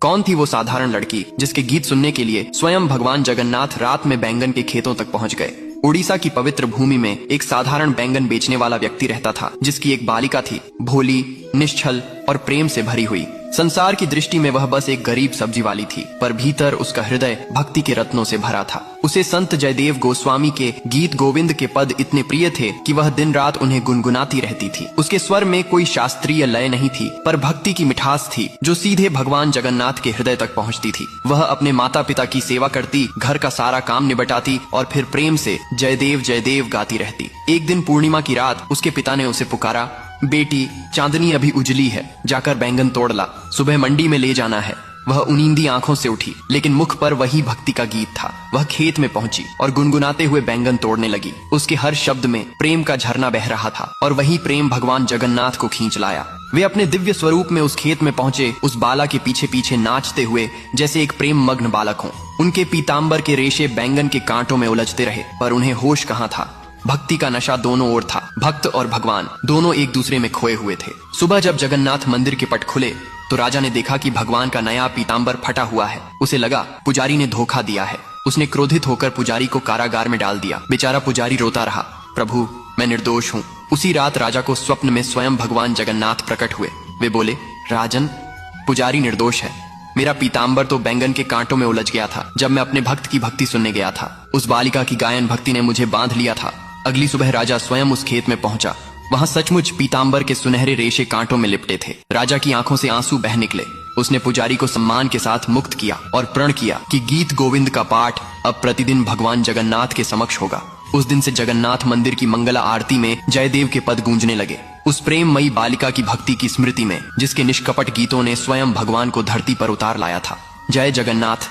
कौन थी वो साधारण लड़की जिसके गीत सुनने के लिए स्वयं भगवान जगन्नाथ रात में बैंगन के खेतों तक पहुंच गए। उड़ीसा की पवित्र भूमि में एक साधारण बैंगन बेचने वाला व्यक्ति रहता था, जिसकी एक बालिका थी, भोली, निश्छल और प्रेम से भरी हुई। संसार की दृष्टि में वह बस एक गरीब सब्जी वाली थी, पर भीतर उसका हृदय भक्ति के रत्नों से भरा था। उसे संत जयदेव गोस्वामी के गीत गोविंद के पद इतने प्रिय थे कि वह दिन रात उन्हें गुनगुनाती रहती थी। उसके स्वर में कोई शास्त्रीय लय नहीं थी, पर भक्ति की मिठास थी जो सीधे भगवान जगन्नाथ के हृदय तक पहुंचती थी। वह अपने माता पिता की सेवा करती, घर का सारा काम निबटाती और फिर प्रेम से जयदेव जयदेव गाती रहती। एक दिन पूर्णिमा की रात उसके पिता ने उसे पुकारा, बेटी, चांदनी अभी उजली है, जाकर बैंगन तोड़ ला, सुबह मंडी में ले जाना है। वह उनींदी आंखों से उठी, लेकिन मुख पर वही भक्ति का गीत था। वह खेत में पहुंची और गुनगुनाते हुए बैंगन तोड़ने लगी। उसके हर शब्द में प्रेम का झरना बह रहा था और वही प्रेम भगवान जगन्नाथ को खींच लाया। वे अपने दिव्य स्वरूप में उस खेत में पहुंचे, उस बाला के पीछे पीछे नाचते हुए जैसे एक प्रेम मग्न बालक हो। उनके पीताम्बर के रेशे बैंगन के कांटों में उलझते रहे, पर उन्हें होश कहाँ था। भक्ति का नशा दोनों ओर था। भक्त और भगवान दोनों एक दूसरे में खोए हुए थे। सुबह जब जगन्नाथ मंदिर के पट खुले तो राजा ने देखा कि भगवान का नया पीताम्बर फटा हुआ है। उसे लगा पुजारी ने धोखा दिया है। उसने क्रोधित होकर पुजारी को कारागार में डाल दिया। बेचारा पुजारी रोता रहा, प्रभु, मैं निर्दोष हूँ। उसी रात राजा को स्वप्न में स्वयं भगवान जगन्नाथ प्रकट हुए। वे बोले, राजन, पुजारी निर्दोष है। मेरा पीताम्बर तो बैंगन के कांटों में उलझ गया था जब मैं अपने भक्त की भक्ति सुनने गया था। उस बालिका की गायन भक्ति ने मुझे बांध लिया था। अगली सुबह राजा स्वयं उस खेत में पहुंचा। वहां सचमुच पीताम्बर के सुनहरे रेशे कांटों में लिपटे थे। राजा की आंखों से आंसू बह निकले। उसने पुजारी को सम्मान के साथ मुक्त किया और प्रण किया कि गीत गोविंद का पाठ अब प्रतिदिन भगवान जगन्नाथ के समक्ष होगा। उस दिन से जगन्नाथ मंदिर की मंगला आरती में जयदेव के पद गूंजने लगे, उस प्रेममयी बालिका की भक्ति की स्मृति में, जिसके निष्कपट गीतों ने स्वयं भगवान को धरती पर उतार लाया था। जय जगन्नाथ।